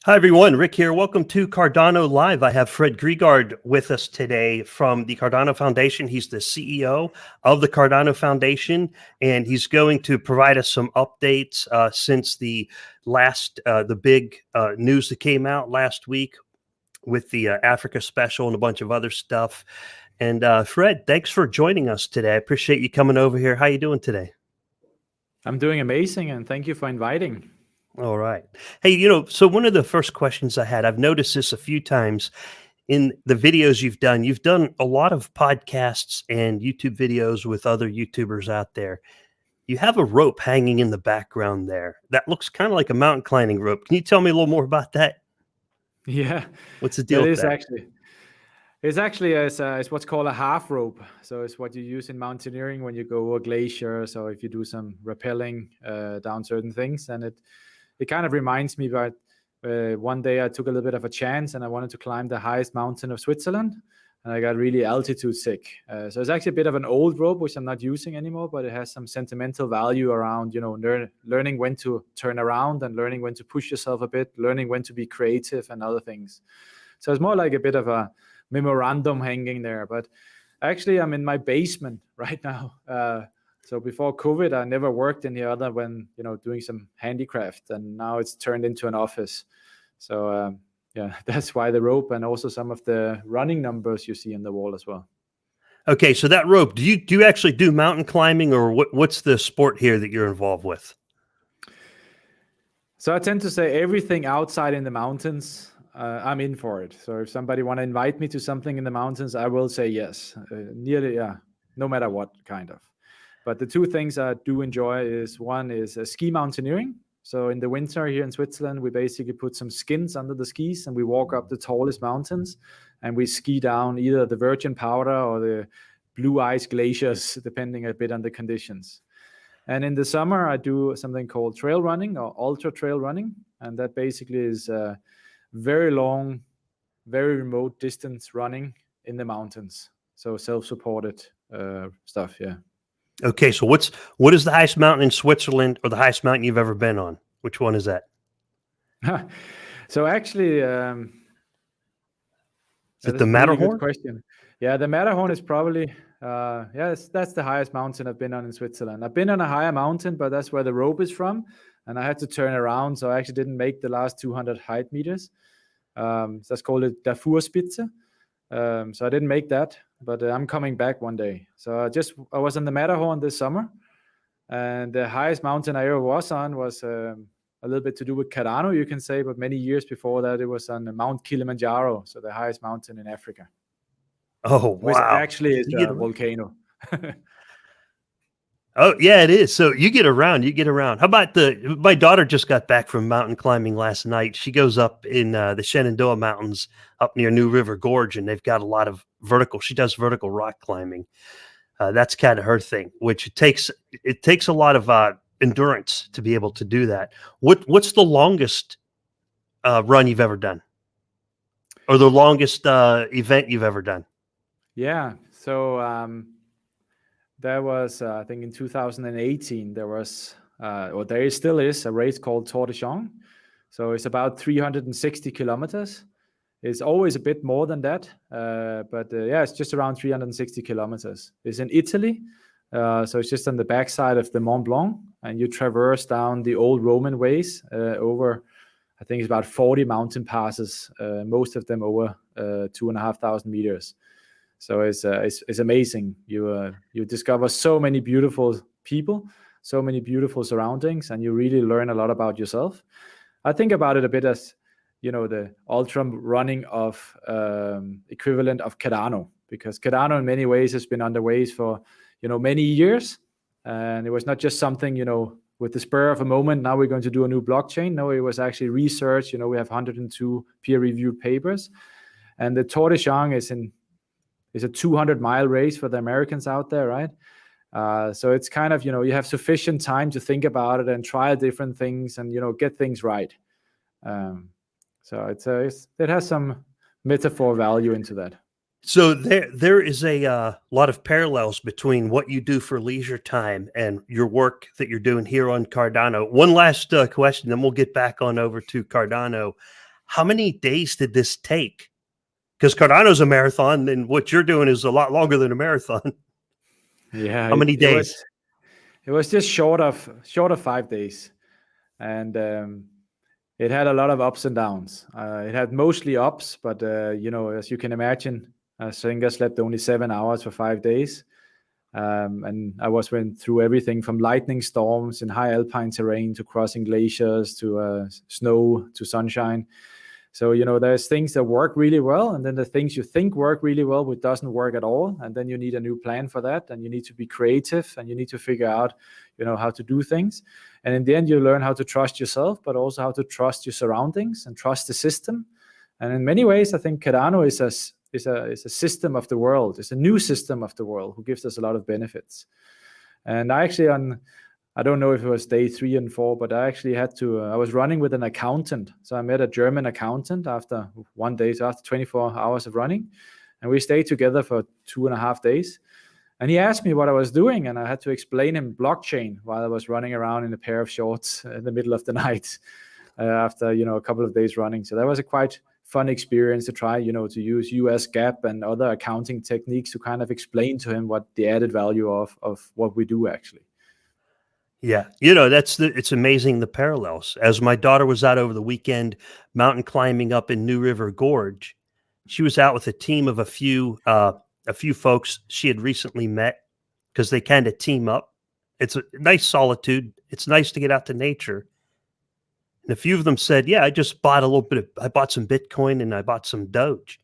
Hi, everyone. Rick here. Welcome to Cardano Live. I have Fred Gregaard with us today from the Cardano Foundation. He's the CEO of the Cardano Foundation, and he's going to provide us some updates since the big news that came out last week with the Africa special and a bunch of other stuff. And Fred, thanks for joining us today. I appreciate you coming over here. How you doing today? I'm doing amazing, and thank you for inviting. All right. Hey, so one of the first questions I had, I've noticed this a few times in the videos you've done a lot of podcasts and YouTube videos with other YouTubers out there. You have a rope hanging in the background there. That looks kind of like a mountain climbing rope. Can you tell me a little more about that? Yeah, What's the deal with that? It's actually it's what's called a half rope. So it's what you use in mountaineering when you go over glaciers, or if you do some rappelling down certain things. And it kind of reminds me about one day I took a little bit of a chance and I wanted to climb the highest mountain of Switzerland, and I got really altitude sick. So it's actually a bit of an old rope, which I'm not using anymore, but it has some sentimental value around, learning when to turn around and learning when to push yourself a bit, learning when to be creative and other things. So it's more like a bit of a memorandum hanging there. But actually, I'm in my basement right now. So before COVID, I never worked any other when, doing some handicraft, and now it's turned into an office. So yeah, that's why the rope, and also some of the running numbers you see in the wall as well. Okay, so that rope, do you actually do mountain climbing, or what's the sport here that you're involved with? So I tend to say everything outside in the mountains, I'm in for it. So if somebody want to invite me to something in the mountains, I will say yes, no matter what kind of. But the two things I do enjoy is, one is ski mountaineering. So in the winter here in Switzerland, we basically put some skins under the skis and we walk up the tallest mountains and we ski down either the Virgin Powder or the blue ice glaciers, depending a bit on the conditions. And in the summer, I do something called trail running or ultra trail running. And that basically is very long, very remote distance running in the mountains. So self-supported stuff, yeah. Okay, so what is the highest mountain in Switzerland, or the highest mountain you've ever been on? Which one is that? So actually, is it the Matterhorn? Really good question. Yeah, the Matterhorn is probably that's the highest mountain I've been on in Switzerland. I've been on a higher mountain, but that's where the rope is from, and I had to turn around, so I actually didn't make the last 200 height meters. That's called the Darfurspitze. So I didn't make that, but I'm coming back one day. So I was on the Matterhorn this summer, and the highest mountain I ever was on was a little bit to do with Cardano, you can say, but many years before that, it was on Mount Kilimanjaro, so the highest mountain in Africa. Oh, wow. Which actually is a volcano. Oh, yeah, it is. So you get around. How about my daughter just got back from mountain climbing last night. She goes up in the Shenandoah Mountains up near New River Gorge, and they've got a lot of she does vertical rock climbing. That's kind of her thing, which it takes a lot of endurance to be able to do that. What's the longest run you've ever done, or the longest event you've ever done? Yeah. So that was, I think in 2018, there was, or there still is, a race called Tour de Jean. So it's about 360 kilometers. It's always a bit more than that, but it's just around 360 kilometers. It's in Italy, so it's just on the backside of the Mont Blanc, and you traverse down the old Roman ways over, I think it's about 40 mountain passes, most of them over 2,500 meters. So it's amazing. You discover so many beautiful people, so many beautiful surroundings, and you really learn a lot about yourself. I think about it a bit as, the ultra running of equivalent of Cardano, because Cardano in many ways has been underway for, many years. And it was not just something, with the spur of a moment, now we're going to do a new blockchain. No, it was actually research. We have 102 peer-reviewed papers. And the Tour de Jean is a 200-mile race for the Americans out there, right? So it's kind of, you have sufficient time to think about it and try different things and, get things right. So it has some metaphor value into that. So there is a lot of parallels between what you do for leisure time and your work that you're doing here on Cardano. One last question, then we'll get back on over to Cardano. how many days did this take? Because Cardano's a marathon, and what you're doing is a lot longer than a marathon. Yeah, How many days? it was just short of 5 days, and it had a lot of ups and downs. It had mostly ups, but as you can imagine, I think I slept only 7 hours for 5 days. And I went through everything from lightning storms in high alpine terrain to crossing glaciers to snow to sunshine. So, there's things that work really well, and then the things you think work really well, which doesn't work at all. And then you need a new plan for that, and you need to be creative, and you need to figure out, how to do things. And in the end, you learn how to trust yourself, but also how to trust your surroundings and trust the system. And in many ways, I think Cardano is a system of the world. It's a new system of the world who gives us a lot of benefits. And I actually, I don't know if it was day 3 and 4, but I actually had to, I was running with an accountant. So I met a German accountant after 1 day, so after 24 hours of running. And we stayed together for 2.5 days. And he asked me what I was doing, and I had to explain him blockchain while I was running around in a pair of shorts in the middle of the night after, a couple of days running. So that was a quite fun experience to try, to use US GAAP and other accounting techniques to kind of explain to him what the added value of what we do actually. Yeah. It's amazing, the parallels. As my daughter was out over the weekend, mountain climbing up in New River Gorge, she was out with a team of a few folks she had recently met, because they kind of team up. It's a nice solitude. It's nice to get out to nature. And a few of them said, yeah, I just bought I bought some Bitcoin and I bought some Doge.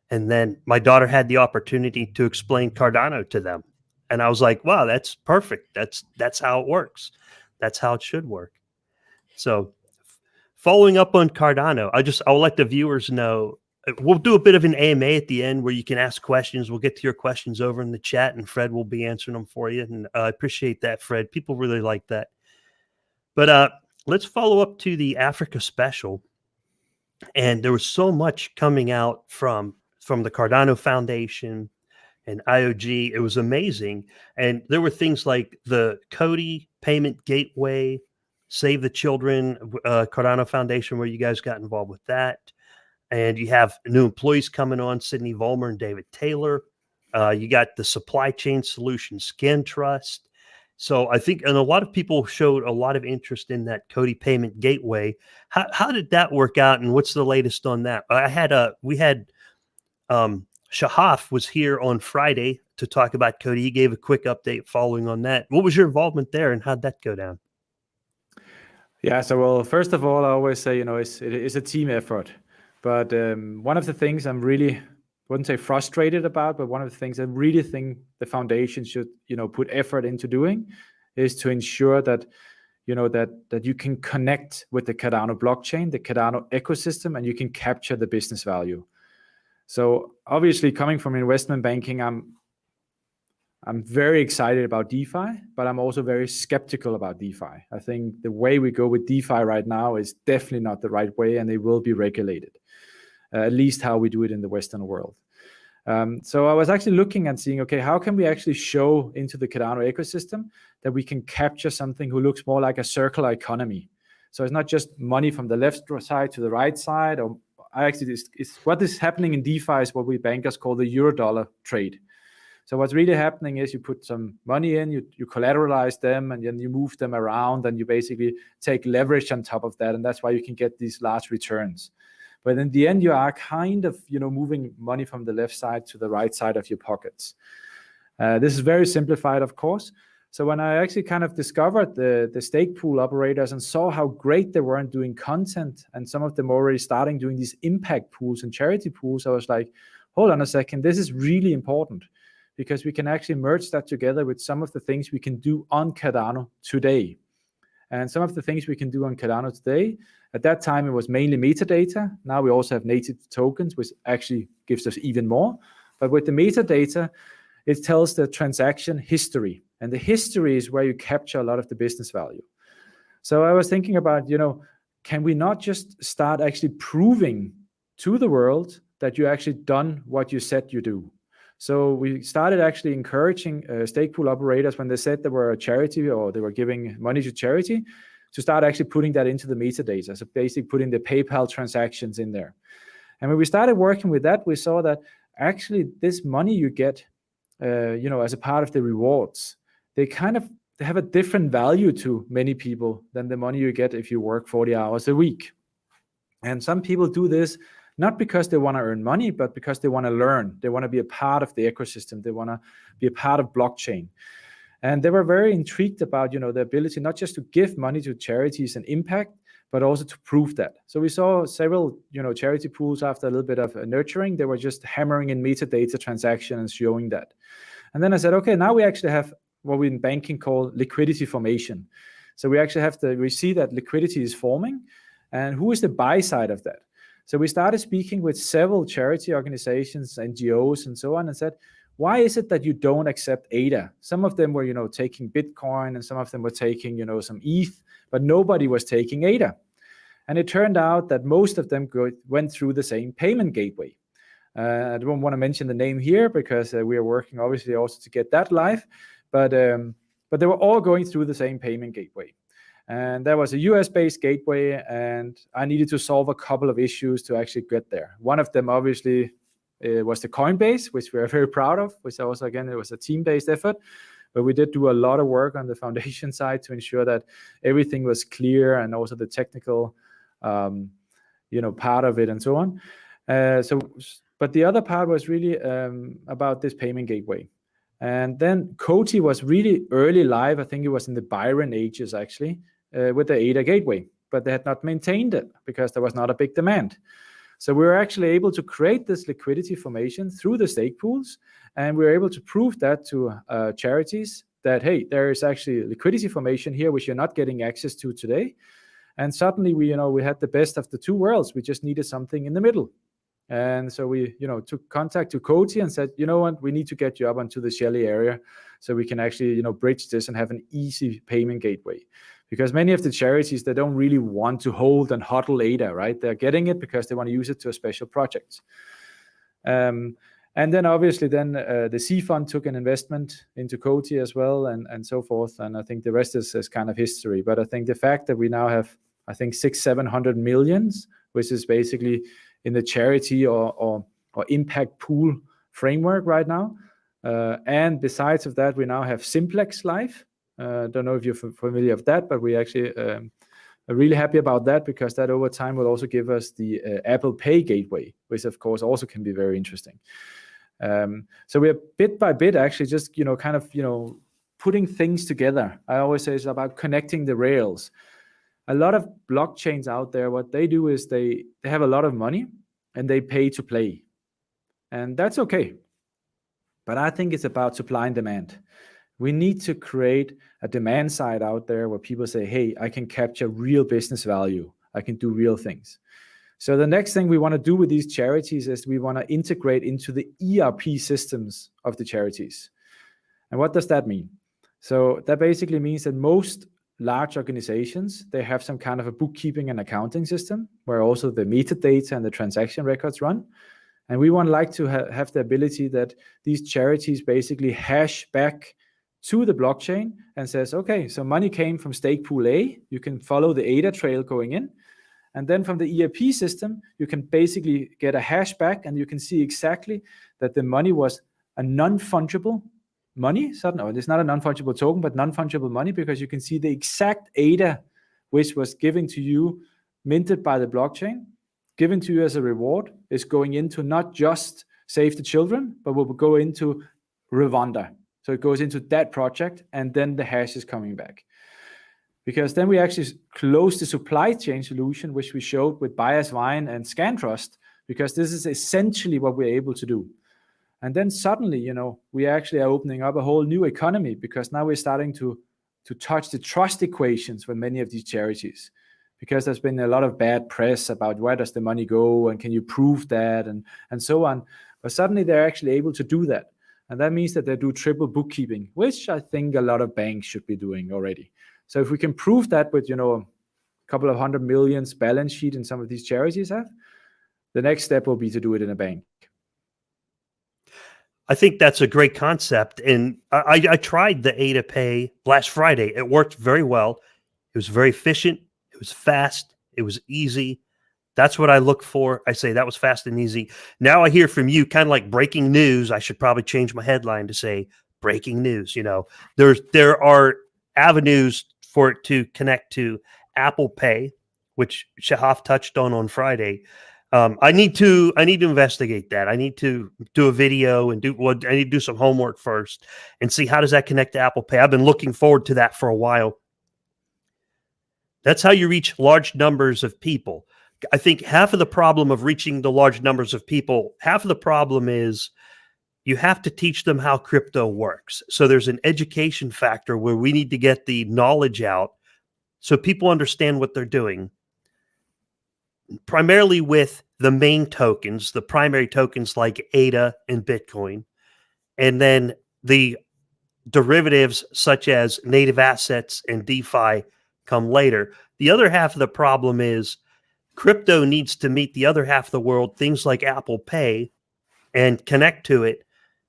And then my daughter had the opportunity to explain Cardano to them. And I was like, wow, that's perfect. That's how it works. That's how it should work. So following up on Cardano, I'll let the viewers know, we'll do a bit of an AMA at the end where you can ask questions. We'll get to your questions over in the chat, and Fred will be answering them for you. And I appreciate that, Fred. People really like that. But let's follow up to the Africa special. And there was so much coming out from the Cardano Foundation and IOG. It was amazing. And there were things like the Cody Payment Gateway, Save the Children, Cardano Foundation, where you guys got involved with that. And you have new employees coming on, Sydney Vollmer and David Taylor. You got the Supply Chain Solutions Scan Trust. So I think, and a lot of people showed a lot of interest in that Cody Payment Gateway. How did that work out, and what's the latest on that? We had Shahaf was here on Friday to talk about Cody. He gave a quick update following on that. What was your involvement there, and how'd that go down? Yeah, so well, first of all, I always say, it's a team effort. But one of the things I'm really, wouldn't say frustrated about, but one of the things I really think the foundation should, put effort into doing is to ensure that, that you can connect with the Cardano blockchain, the Cardano ecosystem, and you can capture the business value. So obviously, coming from investment banking, I'm very excited about DeFi, but I'm also very skeptical about DeFi. I think the way we go with DeFi right now is definitely not the right way, and they will be regulated, at least how we do it in the Western world. So I was actually looking and seeing, okay, how can we actually show into the Cardano ecosystem that we can capture something who looks more like a circular economy? So it's not just money from the left side to the right side, or it's what is happening in DeFi is what we bankers call the euro-dollar trade. So what's really happening is you put some money in, you collateralize them, and then you move them around, and you basically take leverage on top of that, and that's why you can get these large returns. But in the end, you are kind of, moving money from the left side to the right side of your pockets. This is very simplified, of course. So when I actually kind of discovered the stake pool operators and saw how great they weren't doing content, and some of them already starting doing these impact pools and charity pools, I was like, hold on a second, this is really important, because we can actually merge that together with some of the things we can do on Cardano today. And some of the things we can do on Cardano today, at that time it was mainly metadata. Now we also have native tokens, which actually gives us even more. But with the metadata, it tells the transaction history. And the history is where you capture a lot of the business value. So I was thinking about, can we not just start actually proving to the world that you actually done what you said you do? So we started actually encouraging stake pool operators when they said they were a charity or they were giving money to charity, to start actually putting that into the metadata. So basically putting the PayPal transactions in there. And when we started working with that, we saw that actually this money you get, as a part of the rewards, they have a different value to many people than the money you get if you work 40 hours a week. And some people do this not because they want to earn money, but because they want to learn. They want to be a part of the ecosystem. They want to be a part of blockchain. And they were very intrigued about, the ability not just to give money to charities and impact, but also to prove that. So we saw several, charity pools after a little bit of nurturing. They were just hammering in metadata transaction and showing that. And then I said, okay, now we actually have what we in banking call liquidity formation. So we actually we see that liquidity is forming, and who is the buy side of that? So we started speaking with several charity organizations, NGOs, and so on, and said, why is it that you don't accept ADA? Some of them were, taking Bitcoin, and some of them were taking, some ETH, but nobody was taking ADA. And it turned out that most of them went through the same payment gateway. I don't want to mention the name here because we are working obviously also to get that live, but they were all going through the same payment gateway. And there was a US-based gateway, and I needed to solve a couple of issues to actually get there. One of them, obviously, was the Coinbase, which we are very proud of, which also, again, it was a team-based effort. But we did do a lot of work on the foundation side to ensure that everything was clear, and also the technical, part of it and so on. But the other part was really about this payment gateway. And then Coty was really early live. I think it was in the Byron ages, actually, with the ADA gateway, but they had not maintained it because there was not a big demand. So we were actually able to create this liquidity formation through the stake pools, and we were able to prove that to charities that, hey, there is actually liquidity formation here which you're not getting access to today. And suddenly we had the best of the two worlds. We just needed something in the middle. And so we, took contact to Coty and said, you know what, we need to get you up onto the Shelly area so we can actually, bridge this and have an easy payment gateway. Because many of the charities, they don't really want to hold and hodl ADA, right? They're getting it because they want to use it to a special project. And then obviously the C Fund took an investment into Coty as well, and so forth. And I think the rest is kind of history. But I think the fact that we now have, I think, 600-700 millions, which is basically in the charity or impact pool framework right now. And besides of that, we now have Simplex live. Don't know if you're familiar with that, but we actually are really happy about that because that over time will also give us the Apple Pay gateway, which of course also can be very interesting. So we are bit by bit actually just, putting things together. I always say it's about connecting the rails. A lot of blockchains out there, what they do is they have a lot of money and they pay to play. And that's okay. But I think it's about supply and demand. We need to create a demand side out there where people say, hey, I can capture real business value. I can do real things. So the next thing we want to do with these charities is we want to integrate into the ERP systems of the charities. And what does that mean? So that basically means that most large organizations, they have some kind of a bookkeeping and accounting system where also the metadata and the transaction records run. And we would like to have the ability that these charities basically hash back to the blockchain and says, okay, so money came from stake pool A, you can follow the ADA trail going in. And then from the ERP system, you can basically get a hash back and you can see exactly that the money was a non-fungible money. So no, it's not a non-fungible token, but non-fungible money because you can see the exact ADA which was given to you, minted by the blockchain, given to you as a reward, is going into not just Save the Children, but will go into Rwanda. So it goes into that project, and then the hash is coming back. Because then we actually close the supply chain solution, which we showed with BiasVine and ScanTrust, because this is essentially what we're able to do. And then suddenly, we actually are opening up a whole new economy because now we're starting to touch the trust equations for many of these charities. Because there's been a lot of bad press about where does the money go and can you prove that and so on. But suddenly they're actually able to do that. And that means that they do triple bookkeeping, which I think a lot of banks should be doing already. So if we can prove that with, a couple of 100 millions balance sheet in some of these charities have, the next step will be to do it in a bank. I think that's a great concept. And I tried the ADA Pay last Friday. It worked very well. It was very efficient. It was fast. It was easy. That's what I look for. I say that was fast and easy. Now I hear from you kind of like breaking news. I should probably change my headline to say breaking news. There are avenues for it to connect to Apple Pay, which Shahaf touched on Friday. I need to investigate that. I need to do a video and I need to do some homework first and see how does that connect to Apple Pay. I've been looking forward to that for a while. That's how you reach large numbers of people. I think half of the problem of reaching the large numbers of people, half of the problem is you have to teach them how crypto works. So there's an education factor where we need to get the knowledge out so people understand what they're doing, primarily with the main tokens, the primary tokens like ADA and Bitcoin, and then the derivatives such as native assets and DeFi come later. The other half of the problem is crypto needs to meet the other half of the world, things like Apple Pay, and connect to it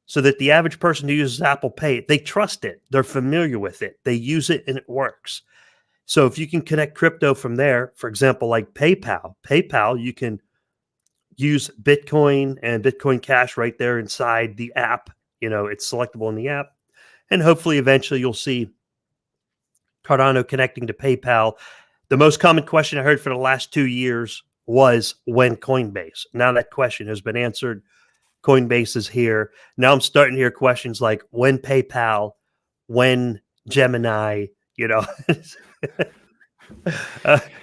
so that the average person who uses Apple Pay, they trust it. They're familiar with it. They use it and it works. So if you can connect crypto from there, for example, like PayPal, you can use Bitcoin and Bitcoin Cash right there inside the app. It's selectable in the app. And hopefully eventually you'll see Cardano connecting to PayPal. The most common question I heard for the last 2 years was when Coinbase. Now that question has been answered. Coinbase is here. Now I'm starting to hear questions like when PayPal, when Gemini,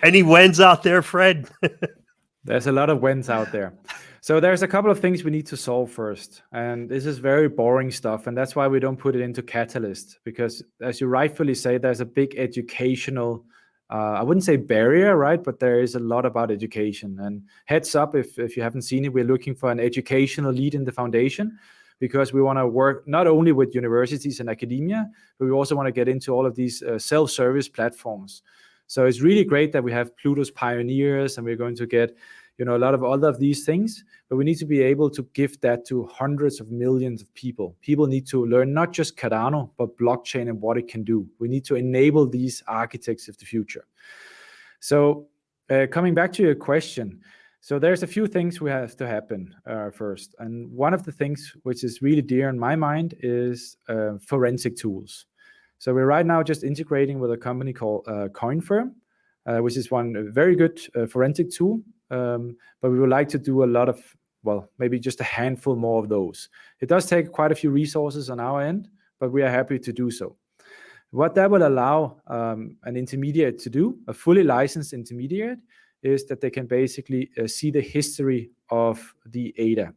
Any whens out there, Fred? There's a lot of whens out there. So there's a couple of things we need to solve first. And this is very boring stuff. And that's why we don't put it into Catalyst. Because as you rightfully say, there's a big educational, I wouldn't say barrier, right? But there is a lot about education. And heads up, if you haven't seen it, we're looking for an educational lead in the foundation, because we want to work not only with universities and academia, but we also want to get into all of these self-service platforms. So it's really great that we have Plutus pioneers, and we're going to get a lot of all of these things, but we need to be able to give that to hundreds of millions of people. People need to learn not just Cardano, but blockchain and what it can do. We need to enable these architects of the future. So coming back to your question, so there's a few things we have to happen first. And one of the things which is really dear in my mind is forensic tools. So we're right now just integrating with a company called CoinFirm, which is one very good forensic tool. But we would like to do a lot of, maybe just a handful more of those. It does take quite a few resources on our end, but we are happy to do so. What that will allow an intermediate to do, a fully licensed intermediate, is that they can basically see the history of the ADA.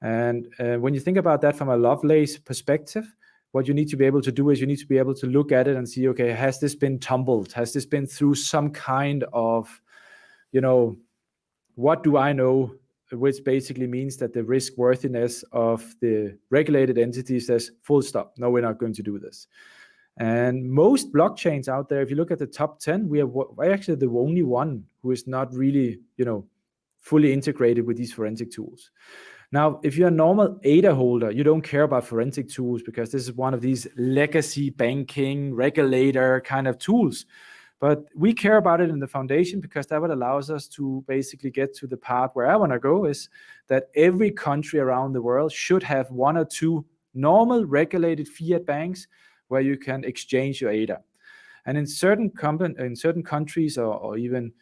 And when you think about that from a Lovelace perspective, what you need to be able to do is you need to be able to look at it and see, okay, has this been tumbled? Has this been through some kind of, what do I know? Which basically means that the risk worthiness of the regulated entity says full stop. No, we're not going to do this. And most blockchains out there, if you look at the top 10, we're actually the only one who is not really, fully integrated with these forensic tools. Now, if you're a normal ADA holder, you don't care about forensic tools because this is one of these legacy banking regulator kind of tools. But we care about it in the foundation because that would allow us to basically get to the part where I want to go, is that every country around the world should have one or two normal regulated fiat banks where you can exchange your ADA. And in certain countries or even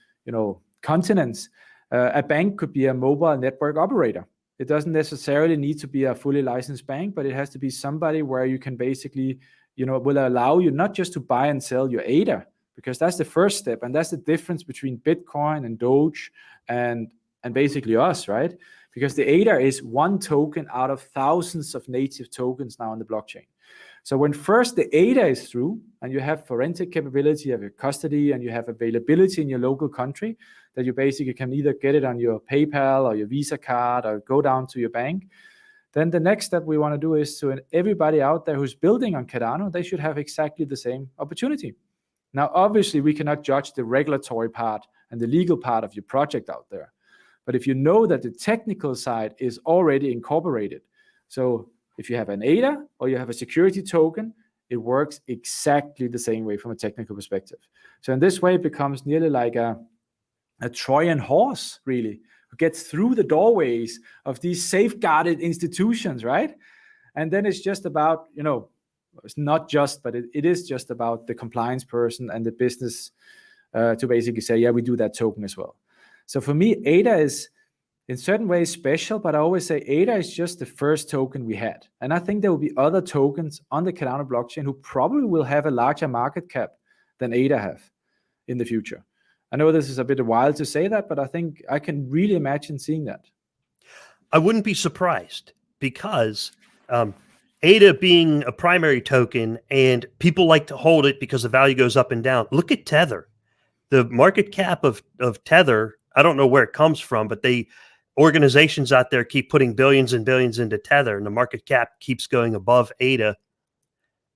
continents, a bank could be a mobile network operator. It doesn't necessarily need to be a fully licensed bank, but it has to be somebody where you can basically, will allow you not just to buy and sell your ADA, because that's the first step. And that's the difference between Bitcoin and Doge and basically us, right? Because the ADA is one token out of thousands of native tokens now on the blockchain. So when first the ADA is through and you have forensic capability, you have your custody, and you have availability in your local country, that you basically can either get it on your PayPal or your Visa card or go down to your bank, then the next step we want to do is to everybody out there who's building on Cardano, they should have exactly the same opportunity. Now, obviously, we cannot judge the regulatory part and the legal part of your project out there. But if you know that the technical side is already incorporated, so if you have an ADA or you have a security token, it works exactly the same way from a technical perspective. So in this way, it becomes nearly like a Trojan horse, really, who gets through the doorways of these safeguarded institutions, right? And then it's just about, it's not just, but it is just about the compliance person and the business to basically say, yeah, we do that token as well. So for me, ADA is in certain ways special, but I always say ADA is just the first token we had. And I think there will be other tokens on the Cardano blockchain who probably will have a larger market cap than ADA have in the future. I know this is a bit wild to say that, but I think I can really imagine seeing that. I wouldn't be surprised because ADA being a primary token and people like to hold it because the value goes up and down. Look at Tether. The market cap of Tether, I don't know where it comes from, but organizations out there keep putting billions and billions into Tether, and the market cap keeps going above ADA.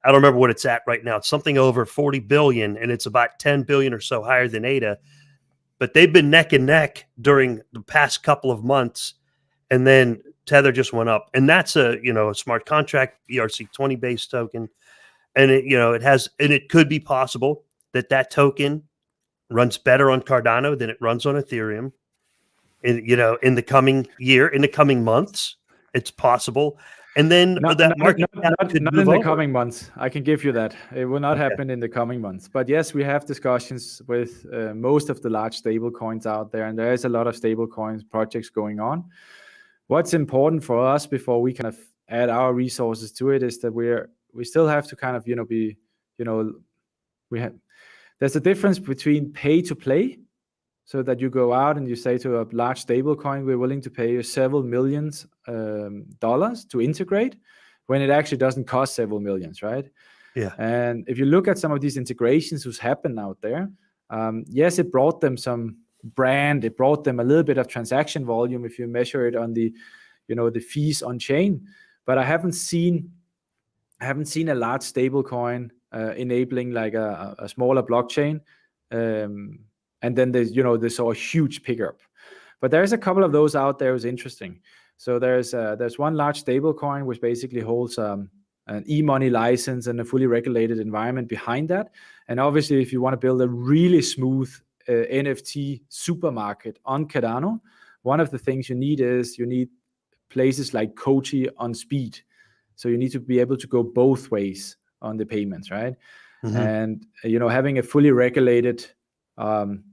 I don't remember what it's at right now. It's something over 40 billion, and it's about 10 billion or so higher than ADA. But they've been neck and neck during the past couple of months, and then Tether just went up. And that's a smart contract ERC20 based token, and it could be possible that token runs better on Cardano than it runs on Ethereum. In the coming year, in the coming months, it's possible. And then not in the coming months. I can give you that. It will not happen in the coming months. But yes, we have discussions with most of the large stable coins out there, and there is a lot of stable coins projects going on. What's important for us before we kind of add our resources to it is that we still have to kind of there's a difference between pay to play. So that you go out and you say to a large stable coin, we're willing to pay you several millions dollars to integrate, when it actually doesn't cost several millions, right? Yeah. And if you look at some of these integrations who's happened out there, yes, it brought them some brand, it brought them a little bit of transaction volume if you measure it on the fees on chain. But I haven't seen a large stable coin enabling like a smaller blockchain. And then they saw a huge pickup. But there's a couple of those out there who's interesting. So there's one large stable coin which basically holds an e-money license and a fully regulated environment behind that. And obviously, if you want to build a really smooth NFT supermarket on Cardano, one of the things you need places like Koji on speed. So you need to be able to go both ways on the payments, right? Mm-hmm. And having a fully regulated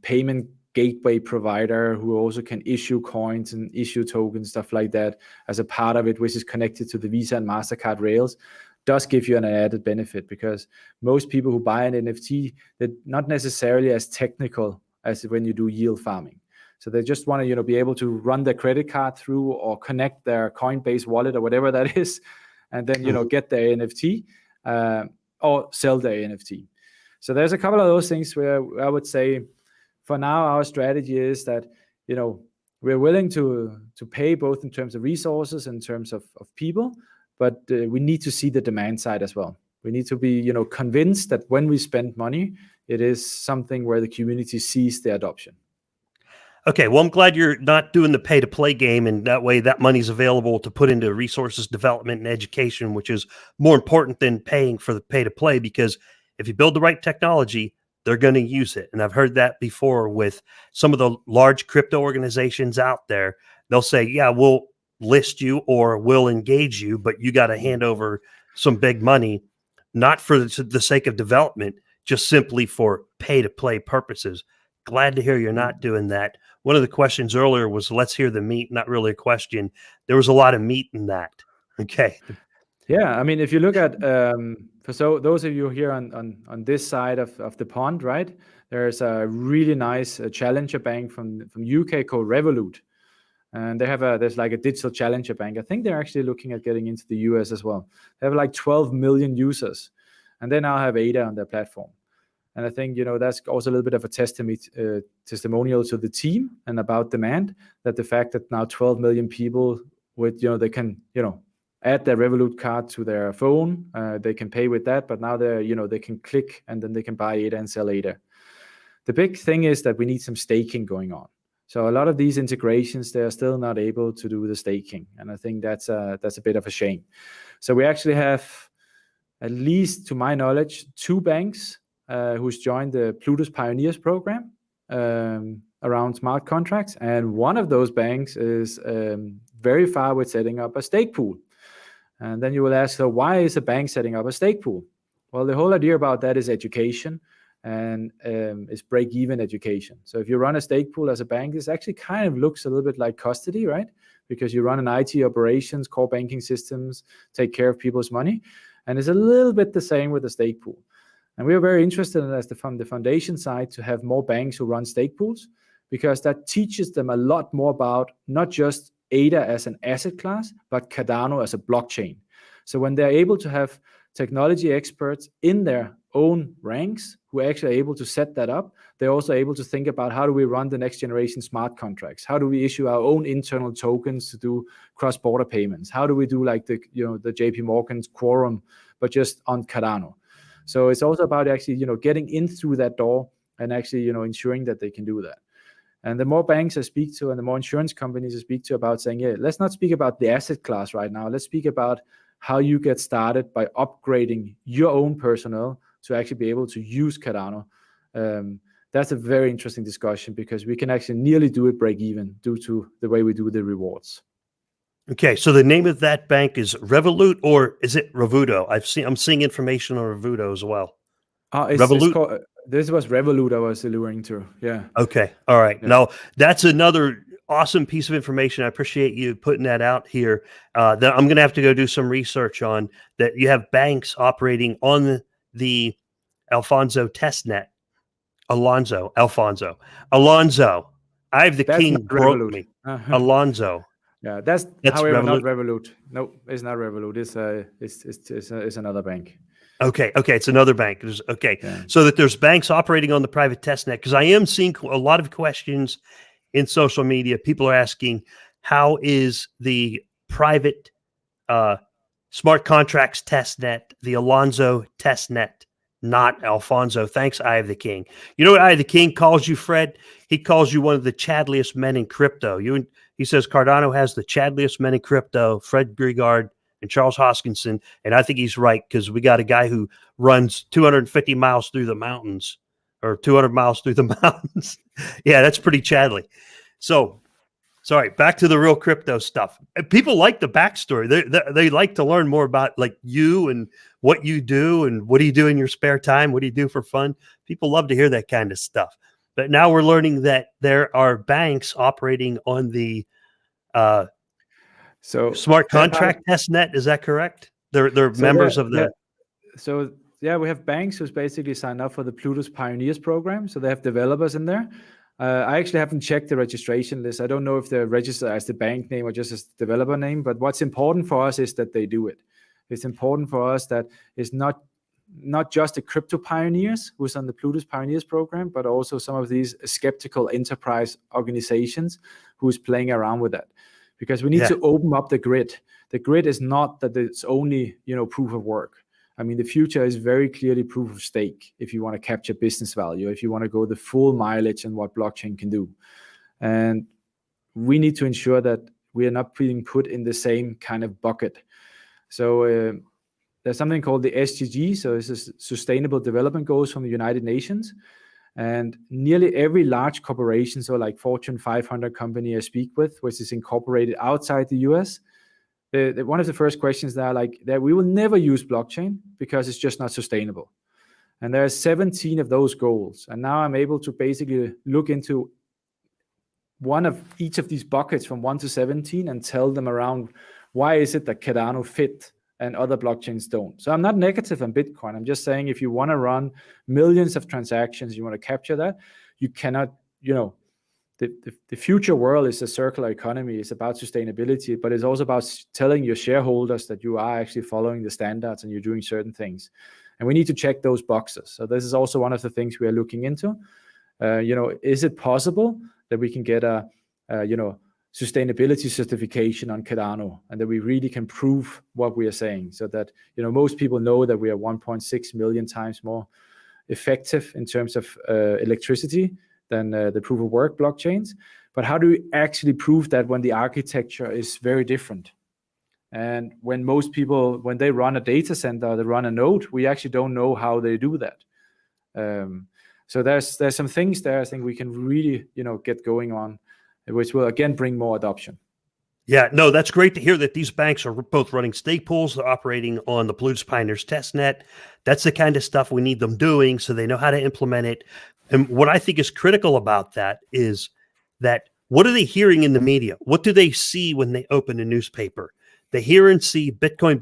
payment gateway provider who also can issue coins and issue tokens, stuff like that, as a part of it, which is connected to the Visa and MasterCard rails, does give you an added benefit, because most people who buy an NFT, they're not necessarily as technical as when you do yield farming. So they just want to be able to run their credit card through or connect their Coinbase wallet or whatever that is, and then get their NFT or sell their NFT. So there's a couple of those things where I would say, for now, our strategy is that, we're willing to pay both in terms of resources and in terms of people, but we need to see the demand side as well. We need to be, convinced that when we spend money, it is something where the community sees the adoption. Okay, well, I'm glad you're not doing the pay-to-play game, and that way that money's available to put into resources development and education, which is more important than paying for the pay-to-play, because if you build the right technology, they're going to use it. And I've heard that before with some of the large crypto organizations out there. They'll say, yeah, we'll list you or we'll engage you, but you got to hand over some big money, not for the sake of development, just simply for pay-to-play purposes. Glad to hear you're not doing that. One of the questions earlier was, let's hear the meat, not really a question. There was a lot of meat in that. Okay. Yeah, I mean, if you look at, for those of you here on this side of the pond, right, there's a really nice challenger bank from UK called Revolut. And they have there's like a digital challenger bank. I think they're actually looking at getting into the US as well. They have like 12 million users, and they now have ADA on their platform. And I think, that's also a little bit of a testimonial to the team and about demand, that the fact that now 12 million people with, they can, add their Revolut card to their phone, they can pay with that, but now they can click and then they can buy ADA and sell ADA. The big thing is that we need some staking going on. So a lot of these integrations, they are still not able to do the staking. And I think that's a bit of a shame. So we actually have at least to my knowledge, 2 banks who's joined the Plutus Pioneers program around smart contracts. And one of those banks is very far with setting up a stake pool. And then you will ask, so why is a bank setting up a stake pool? Well, the whole idea about that is education, and it's break-even education. So if you run a stake pool as a bank, this actually kind of looks a little bit like custody, right? Because you run an IT operations, core banking systems, take care of people's money. And it's a little bit the same with the stake pool. And we are very interested in, as from the foundation side, to have more banks who run stake pools, because that teaches them a lot more about not just ADA as an asset class, but Cardano as a blockchain. So when they're able to have technology experts in their own ranks who are actually able to set that up, they're also able to think about how do we run the next generation smart contracts? How do we issue our own internal tokens to do cross-border payments? How do we do like the JP Morgan's Quorum, but just on Cardano? So it's also about actually, getting in through that door and actually, ensuring that they can do that. And the more banks I speak to and the more insurance companies I speak to about saying, yeah, let's not speak about the asset class right now. Let's speak about how you get started by upgrading your own personnel to actually be able to use Cardano. That's a very interesting discussion, because we can actually nearly do it break even due to the way we do the rewards. Okay, so the name of that bank is Revolut, or is it Revuto? I'm seeing information on Revuto as well. Revolut. This was Revolut I was alluding to. Yeah. Okay. All right. Yeah. Now that's another awesome piece of information. I appreciate you putting that out here. That I'm going to have to go do some research on. That you have banks operating on the Alfonso testnet. Alonzo. I have the That's king not broke Revolut. me. Alonzo. Yeah, that's however Revolut. Not Revolut. No, it's not Revolut. It's another bank. Okay, it's another bank. Yeah. So that there's banks operating on the private testnet, because I am seeing a lot of questions in social media. People are asking, how is the private smart contracts testnet, the Alonzo testnet, not Alfonso? Thanks, Eye of the King. You know what Eye of the King calls you, Fred? He calls you one of the chadliest men in crypto. He says Cardano has the chadliest men in crypto, Fred Gregaard and Charles Hoskinson. And I think he's right, because we got a guy who runs 250 miles through the mountains, or 200 miles through the mountains. Yeah, that's pretty chadly. So, sorry, back to the real crypto stuff. People like the backstory. They like to learn more about like you and what you do and what do you do in your spare time? What do you do for fun? People love to hear that kind of stuff. But now we're learning that there are banks operating on the smart contract testnet. Is that correct? They're members of the. So yeah, we have banks who's basically signed up for the Plutus Pioneers program. So they have developers in there. I actually haven't checked the registration list. I don't know if they're registered as the bank name or just as the developer name. But what's important for us is that they do it. It's important for us that it's not just the crypto pioneers who's on the Plutus Pioneers program, but also some of these skeptical enterprise organizations who's playing around with that. Because we need to open up the grid. The grid is not that it's only, proof of work. I mean, the future is very clearly proof of stake if you want to capture business value, if you want to go the full mileage and what blockchain can do. And we need to ensure that we are not being put in the same kind of bucket. So there's something called the SDG, so this is Sustainable Development Goals from the United Nations. And nearly every large corporation, so like Fortune 500 company I speak with, which is incorporated outside the US, one of the first questions that are like that we will never use blockchain because it's just not sustainable. And there are 17 of those goals. And now I'm able to basically look into one of each of these buckets from 1 to 17 and tell them around why is it that Cardano fit and other blockchains don't. So I'm not negative on Bitcoin. I'm just saying if you want to run millions of transactions, you want to capture that, you cannot, the future world is a circular economy. It's about sustainability, but it's also about telling your shareholders that you are actually following the standards and you're doing certain things. And we need to check those boxes. So this is also one of the things we are looking into. Is it possible that we can get a sustainability certification on Cardano, and that we really can prove what we are saying, so that most people know that we are 1.6 million times more effective in terms of electricity than the proof of work blockchains. But how do we actually prove that when the architecture is very different? And when most people, when they run a data center, they run a node, we actually don't know how they do that. So there's some things there I think we can really, get going on, which will again bring more adoption. Yeah, no, that's great to hear that these banks are both running stake pools. They're operating on the Plutus Pioneers testnet. That's the kind of stuff we need them doing so they know how to implement it. And what I think is critical about that is that what are they hearing in the media? What do they see when they open a newspaper? They hear and see Bitcoin,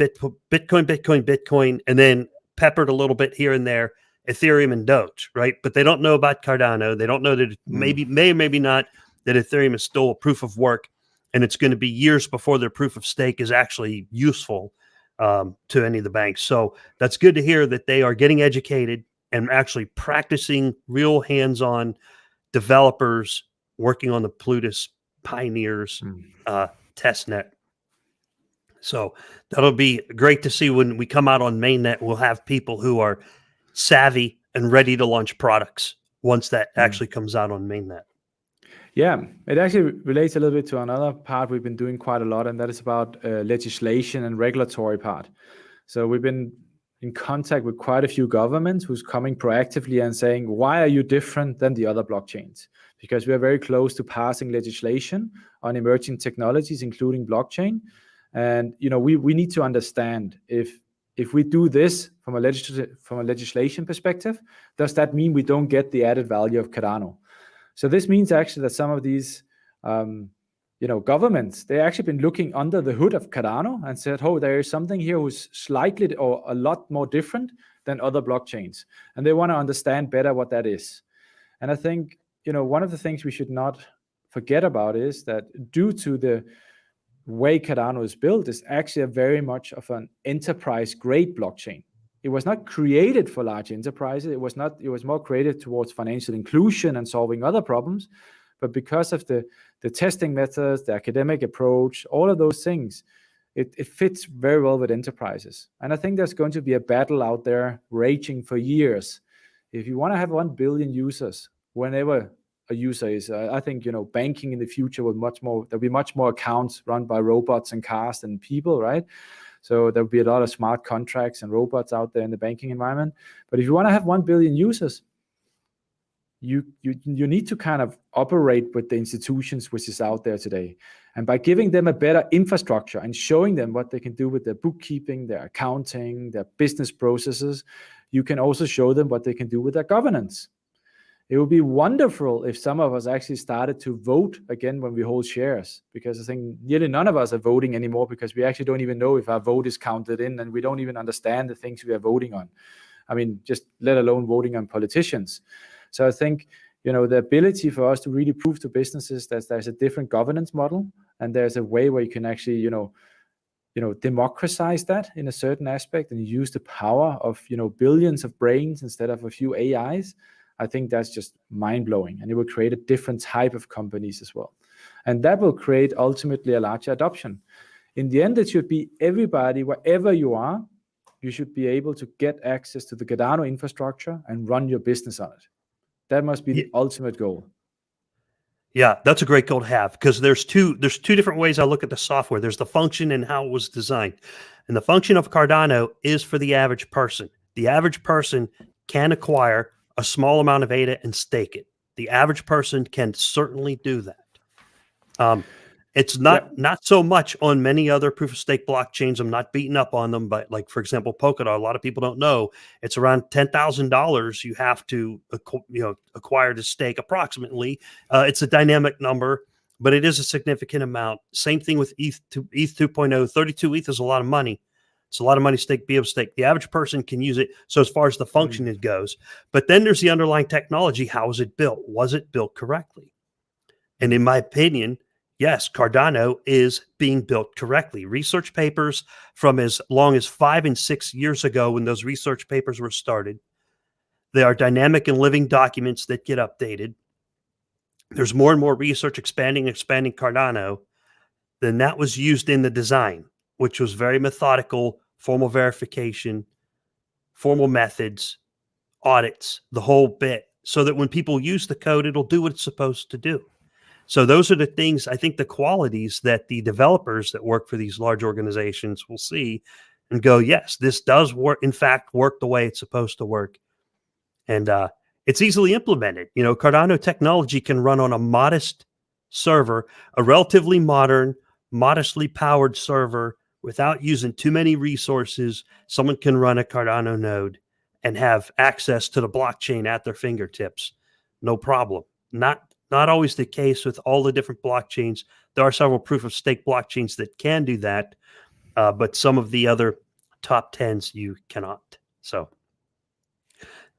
Bitcoin, and then peppered a little bit here and there, Ethereum and Doge, right? But they don't know about Cardano. They don't know that it may or maybe not that Ethereum is still a proof of work, and it's going to be years before their proof of stake is actually useful to any of the banks. So that's good to hear that they are getting educated and actually practicing real hands-on developers working on the Plutus Pioneers testnet. So that'll be great to see when we come out on mainnet. We'll have people who are savvy and ready to launch products once that actually comes out on mainnet. Yeah, it actually relates a little bit to another part we've been doing quite a lot, and that is about legislation and regulatory part. So we've been in contact with quite a few governments who's coming proactively and saying, why are you different than the other blockchains? Because we are very close to passing legislation on emerging technologies, including blockchain. And we need to understand if we do this from a legislation perspective, does that mean we don't get the added value of Cardano? So this means actually that some of these governments, they've actually been looking under the hood of Cardano and said, oh, there is something here who's slightly or a lot more different than other blockchains. And they want to understand better what that is. And I think, one of the things we should not forget about is that due to the way Cardano is built, is actually a very much of an enterprise grade blockchain. It was not created for large enterprises. It was more created towards financial inclusion and solving other problems. But because of the testing methods, the academic approach, all of those things, it fits very well with enterprises. And I think there's going to be a battle out there raging for years. If you want to have 1 billion users, whenever a user is, I think, banking in the future there'll be much more accounts run by robots and cars than people, right? So there'll be a lot of smart contracts and robots out there in the banking environment. But if you want to have 1 billion users, you need to kind of operate with the institutions which is out there today. And by giving them a better infrastructure and showing them what they can do with their bookkeeping, their accounting, their business processes, you can also show them what they can do with their governance. It would be wonderful if some of us actually started to vote again when we hold shares, because I think nearly none of us are voting anymore because we actually don't even know if our vote is counted in, and we don't even understand the things we are voting on. I mean, just let alone voting on politicians. So I think, the ability for us to really prove to businesses that there's a different governance model and there's a way where you can actually, democratize that in a certain aspect and use the power of, billions of brains instead of a few AIs. I think that's just mind-blowing, and it will create a different type of companies as well. And that will create ultimately a larger adoption. In the end, it should be everybody, wherever you are, you should be able to get access to the Cardano infrastructure and run your business on it. That must be the ultimate goal. Yeah, that's a great goal to have, because there's two different ways I look at the software. There's the function and how it was designed. And the function of Cardano is for the average person. The average person can acquire a small amount of ADA and stake it. The average person can certainly do that. It's not so much on many other proof of stake blockchains. I'm not beating up on them, but like, for example, Polkadot, a lot of people don't know it's around $10,000 you have to acquire to stake approximately. It's a dynamic number, but it is a significant amount. Same thing with ETH 2.0. 32 ETH is a lot of money. It's a lot of money to be able to stake. The average person can use it. So as far as the function it goes, but then there's the underlying technology. How was it built? Was it built correctly? And in my opinion, yes, Cardano is being built correctly. Research papers from as long as 5 and 6 years ago, when those research papers were started, they are dynamic and living documents that get updated. There's more and more research expanding Cardano than that was used in the design, which was very methodical, formal verification, formal methods, audits, the whole bit, so that when people use the code, it'll do what it's supposed to do. So those are the things, I think, the qualities that the developers that work for these large organizations will see and go, yes, this does work, in fact, work the way it's supposed to work. And it's easily implemented. You know, Cardano technology can run on a modest server, a relatively modern, modestly powered server without using too many resources. Someone can run a Cardano node and have access to the blockchain at their fingertips. No problem. Not always the case with all the different blockchains. There are several proof of stake blockchains that can do that, but some of the other top 10s you cannot. So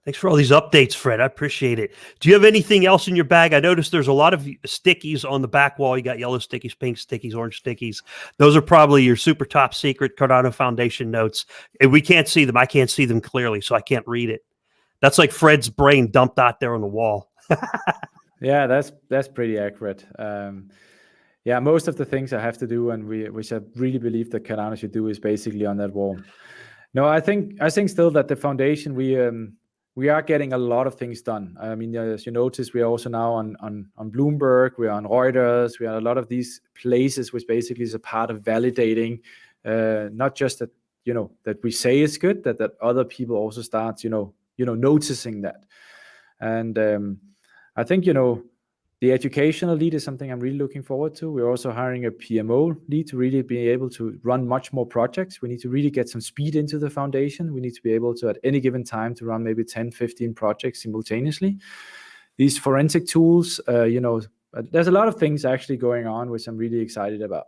thanks for all these updates, Fred. I appreciate it. Do you have anything else in your bag? I noticed there's a lot of stickies on the back wall. You got yellow stickies, pink stickies, orange stickies. Those are probably your super top secret Cardano Foundation notes. And we can't see them. I can't see them clearly, so I can't read it. That's like Fred's brain dumped out there on the wall. Yeah, that's pretty accurate. Yeah, most of the things I have to do, and which I really believe that Cardano should do, is basically on that wall. No, I think still that the foundation, we are getting a lot of things done. I mean, as you notice, we are also now on Bloomberg, we are on Reuters, we are a lot of these places, which basically is a part of validating, not just that, you know, that we say it's good, that other people also start, you know, noticing that. And I think, you know, the educational lead is something I'm really looking forward to. We're also hiring a PMO lead to really be able to run much more projects. We need to really get some speed into the foundation. We need to be able to, at any given time, to run maybe 10, 15 projects simultaneously. These forensic tools, you know, there's a lot of things actually going on, which I'm really excited about.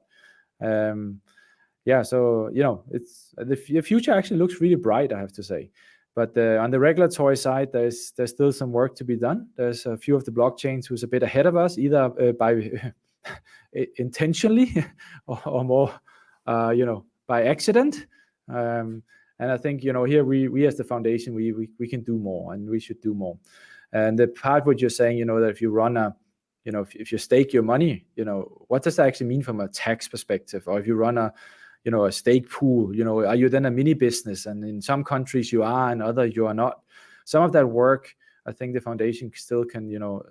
Yeah, so, you know, it's the future actually looks really bright, I have to say. But on the regulatory side, there's still some work to be done. There's a few of the blockchains who's a bit ahead of us, either by intentionally or more, you know, by accident. And I think, you know, here we as the foundation, we can do more, and we should do more. And the part what you're saying, you know, that if you run a, you know, if you stake your money, you know, what does that actually mean from a tax perspective? Or if you run a, you know, a stake pool, you know, are you then a mini business? And in some countries you are, and other you are not. Some of that work, I think the foundation still can, you know,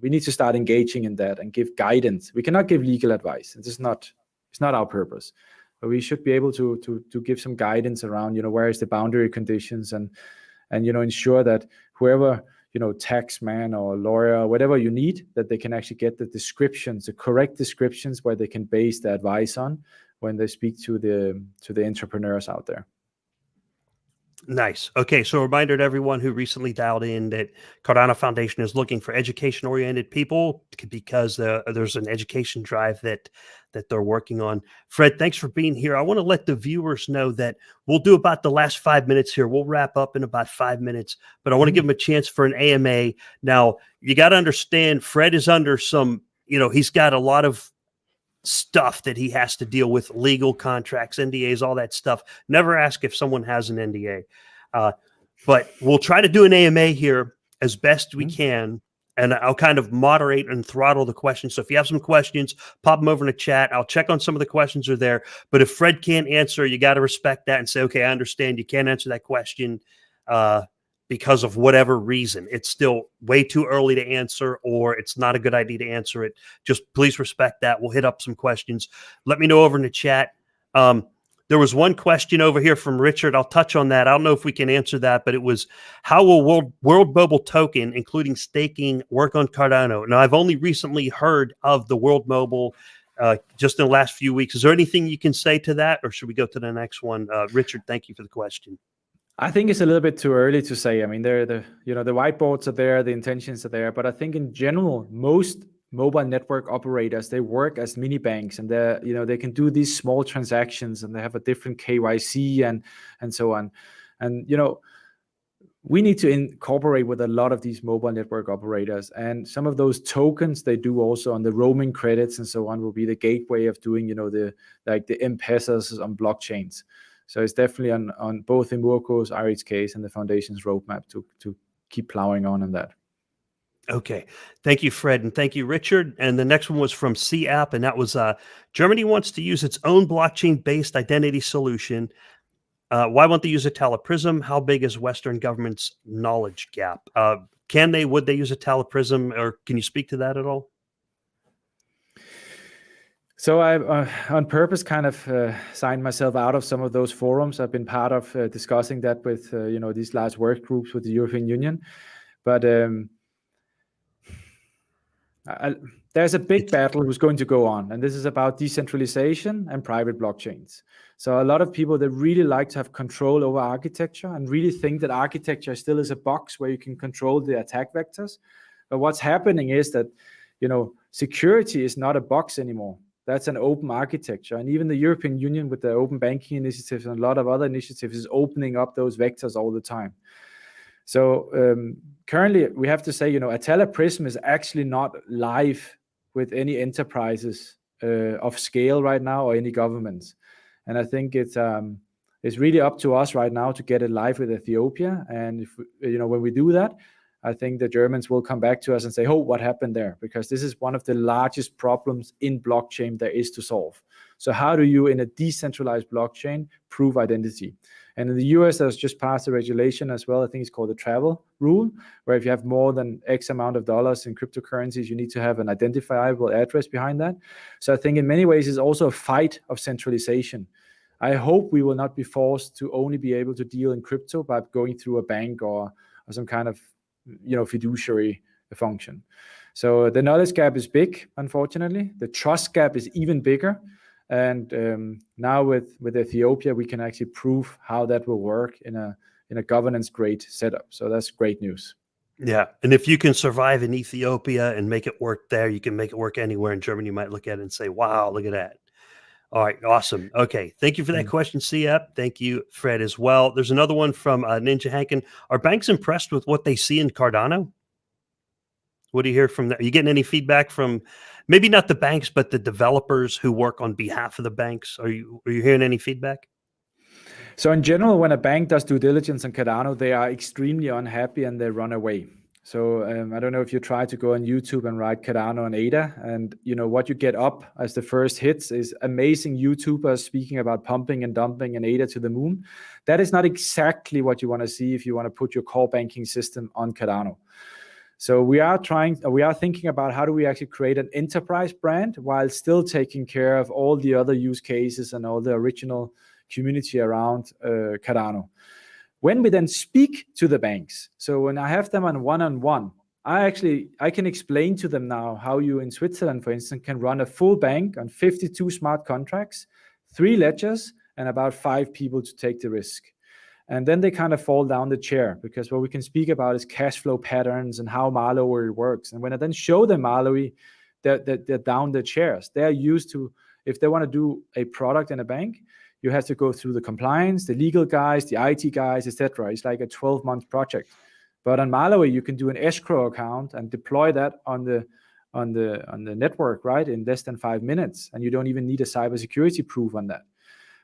we need to start engaging in that and give guidance. We cannot give legal advice. It's not our purpose, but we should be able to give some guidance around, you know, where is the boundary conditions, and you know, ensure that whoever, you know, tax man or lawyer, whatever you need, that they can actually get the descriptions, the correct descriptions, where they can base the advice on when they speak to the entrepreneurs out there. Nice. Okay, so a reminder to everyone who recently dialed in that Cardano Foundation is looking for education-oriented people, because there's an education drive that they're working on. Fred, thanks for being here. I want to let the viewers know that we'll do about the last 5 minutes here. We'll wrap up in about 5 minutes, but I want to give them a chance for an AMA. Now, you got to understand, Fred is under some, you know, he's got a lot of stuff that he has to deal with, legal contracts, NDAs, all that stuff. Never ask if someone has an NDA. But we'll try to do an AMA here as best we can. And I'll kind of moderate and throttle the questions. So if you have some questions, pop them over in the chat. I'll check on some of the questions are there. But if Fred can't answer, you got to respect that and say, okay, I understand you can't answer that question because of whatever reason. It's still way too early to answer, or it's not a good idea to answer it. Just please respect that. We'll hit up some questions. Let me know over in the chat. There was one question over here from Richard. I'll touch on that. I don't know if we can answer that, but it was, how will World Mobile Token, including staking, work on Cardano? Now, I've only recently heard of the World Mobile just in the last few weeks. Is there anything you can say to that, or should we go to the next one? Richard, thank you for the question. I think it's a little bit too early to say. I mean, the whiteboards are there, the intentions are there, but I think in general, most mobile network operators, they work as mini banks, and they can do these small transactions, and they have a different KYC and so on. And we need to incorporate with a lot of these mobile network operators, and some of those tokens they do also on the roaming credits and so on will be the gateway of doing the M-Pesas on blockchains. So it's definitely on both Imurco's, RHK's, and the foundation's roadmap to keep plowing on that. Okay. Thank you, Fred. And thank you, Richard. And the next one was from C-App, and that was Germany wants to use its own blockchain-based identity solution. Why won't they use a Teleprism? How big is Western government's knowledge gap? Would they use a Teleprism, or can you speak to that at all? So I, on purpose, kind of signed myself out of some of those forums. I've been part of discussing that with these large work groups with the European Union, but there's a big battle who's going to go on, and this is about decentralization and private blockchains. So a lot of people that really like to have control over architecture and really think that architecture still is a box where you can control the attack vectors. But what's happening is that security is not a box anymore. That's an open architecture. And even the European Union with the open banking initiatives and a lot of other initiatives is opening up those vectors all the time. So currently we have to say, Atala Prism is actually not live with any enterprises of scale right now or any governments. And I think it's really up to us right now to get it live with Ethiopia. And if when we do that, I think the Germans will come back to us and say, oh, what happened there? Because this is one of the largest problems in blockchain there is to solve. So how do you, in a decentralized blockchain, prove identity? And in the US, there's just passed a regulation as well. I think it's called the travel rule, where if you have more than X amount of dollars in cryptocurrencies, you need to have an identifiable address behind that. So I think in many ways, it's also a fight of centralization. I hope we will not be forced to only be able to deal in crypto by going through a bank or some kind of fiduciary function. So the knowledge gap is big, unfortunately. The trust gap is even bigger. And now with Ethiopia, we can actually prove how that will work in a governance grade setup. So that's great news. Yeah. And if you can survive in Ethiopia and make it work there, you can make it work anywhere in Germany. You might look at it and say, wow, look at that. All right. Awesome. Okay. Thank you for that question, CF. Thank you, Fred, as well. There's another one from Ninja Hankin. Are banks impressed with what they see in Cardano? What do you hear from that? Are you getting any feedback from maybe not the banks, but the developers who work on behalf of the banks? Are you hearing any feedback? So in general, when a bank does due diligence on Cardano, they are extremely unhappy and they run away. So I don't know if you try to go on YouTube and write Cardano and ADA, and what you get up as the first hits is amazing YouTubers speaking about pumping and dumping and ADA to the moon. That is not exactly what you want to see if you want to put your core banking system on Cardano. So we are thinking about how do we actually create an enterprise brand while still taking care of all the other use cases and all the original community around Cardano. When we then speak to the banks, so when I have them on one-on-one, I can explain to them now how you in Switzerland, for instance, can run a full bank on 52 smart contracts, 3 ledgers, and about 5 people to take the risk. And then they kind of fall down the chair because what we can speak about is cash flow patterns and how Marlowe works. And when I then show them Marlowe, they're down the chairs. They're used to, if they want to do a product in a bank, you have to go through the compliance, the legal guys, the IT guys, etc. It's like a 12-month project. But on Marlowe, you can do an escrow account and deploy that on the network, right, in less than 5 minutes, and you don't even need a cybersecurity proof on that.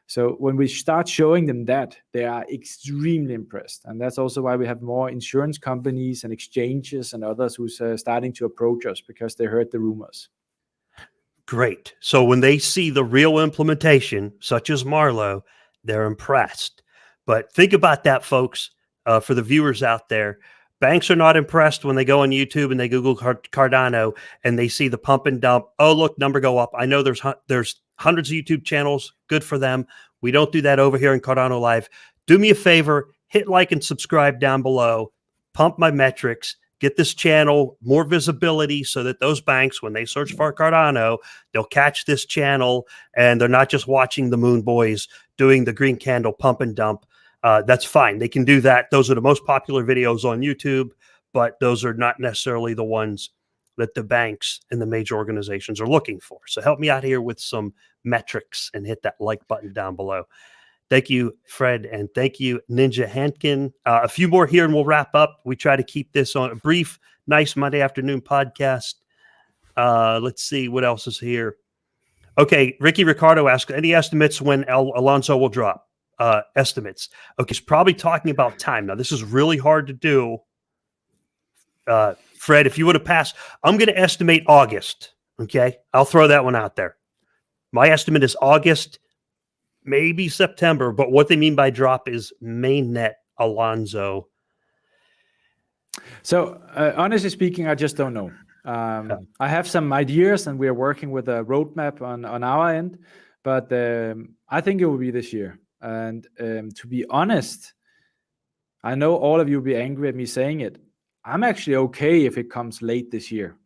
So when we start showing them that, they are extremely impressed, and that's also why we have more insurance companies and exchanges and others who's starting to approach us because they heard the rumors. Great. So when they see the real implementation, such as Marlowe, they're impressed. But think about that, folks, for the viewers out there. Banks are not impressed when they go on YouTube and they Google Cardano and they see the pump and dump. Oh, look, number go up. I know there's hundreds of YouTube channels. Good for them. We don't do that over here in Cardano Live. Do me a favor, hit like and subscribe down below. Pump my metrics. Get this channel more visibility so that those banks, when they search for Cardano, they'll catch this channel and they're not just watching the Moon Boys doing the green candle pump and dump. That's fine. They can do that. Those are the most popular videos on YouTube, but those are not necessarily the ones that the banks and the major organizations are looking for. So help me out here with some metrics and hit that like button down below. Thank you, Fred, and thank you, Ninja Hankin. A few more here and we'll wrap up. We try to keep this on a brief, nice Monday afternoon podcast. Let's see what else is here. Okay, Ricky Ricardo asked, any estimates when Alonso will drop? Estimates. Okay, he's probably talking about time. Now, this is really hard to do. Fred, if you would have passed, I'm going to estimate August. Okay, I'll throw that one out there. My estimate is August, maybe September, but what they mean by drop is mainnet Alonso. So honestly speaking, I just don't know. I have some ideas, and we are working with a roadmap on our end, but I think it will be this year. And to be honest, I know all of you will be angry at me saying it. I'm actually okay if it comes late this year,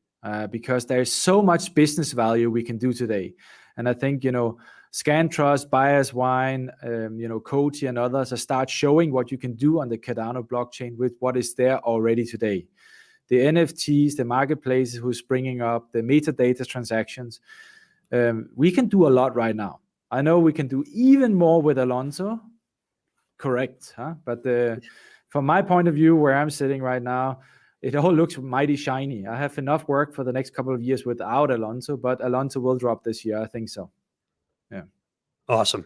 because there's so much business value we can do today. And I think, ScanTrust, Buyers Wine, Coty and others start showing what you can do on the Cardano blockchain with what is there already today. The NFTs, the marketplaces who's bringing up, the metadata transactions. We can do a lot right now. I know we can do even more with Alonso. Correct, huh? But from my point of view, where I'm sitting right now, it all looks mighty shiny. I have enough work for the next couple of years without Alonso, but Alonso will drop this year. I think so. Yeah. Awesome.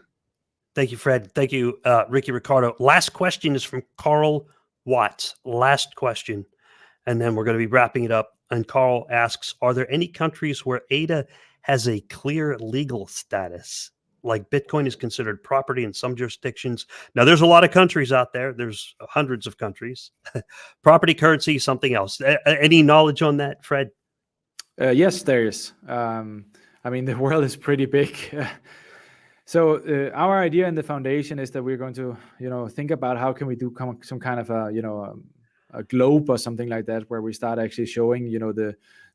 Thank you, Fred. Thank you, Ricky Ricardo. Last question is from Carl Watts. Last question. And then we're going to be wrapping it up. And Carl asks, are there any countries where ADA has a clear legal status? Like Bitcoin is considered property in some jurisdictions. Now, there's a lot of countries out there. There's hundreds of countries. Property, currency, something else. Any knowledge on that, Fred? Yes, there is. The world is pretty big. So our idea in the foundation is that we're going to, think about how can we do some kind of a globe or something like that, where we start actually showing,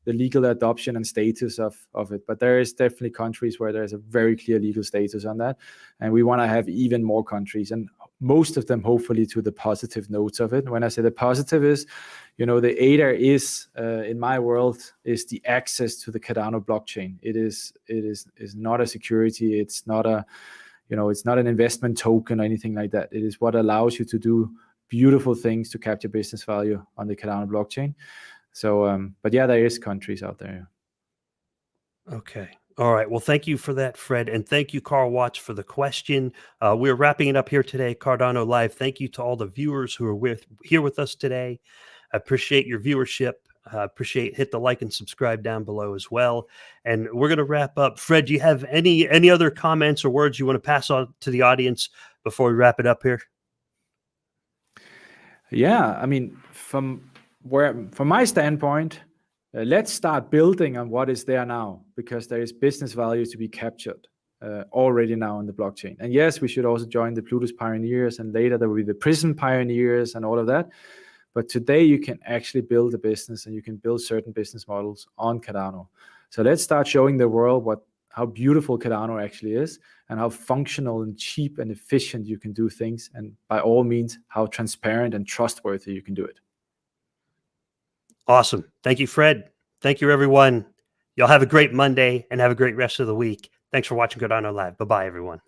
the legal adoption and status of it. But there is definitely countries where there's a very clear legal status on that. And we want to have even more countries, and most of them hopefully to the positive notes of it. When I say the positive is, the ADA is, in my world, is the access to the Cardano blockchain. It is not a security. It's not it's not an investment token or anything like that. It is what allows you to do beautiful things to capture business value on the Cardano blockchain. So, but yeah, there is countries out there. Okay. All right. Well, thank you for that, Fred. And thank you, Carl Watts, for the question. We're wrapping it up here today, Cardano Live. Thank you to all the viewers who are here with us today. I appreciate your viewership. Hit the like and subscribe down below as well. And we're going to wrap up. Fred, do you have any other comments or words you want to pass on to the audience before we wrap it up here? Yeah, from my standpoint, let's start building on what is there now, because there is business value to be captured already now on the blockchain. And yes, we should also join the Plutus pioneers, and later there will be the Prism pioneers and all of that. But today you can actually build a business, and you can build certain business models on Cardano. So let's start showing the world how beautiful Cardano actually is, and how functional and cheap and efficient you can do things, and by all means, how transparent and trustworthy you can do it. Awesome. Thank you, Fred. Thank you, everyone. Y'all have a great Monday and have a great rest of the week. Thanks for watching Cardano Live. Bye-bye, everyone.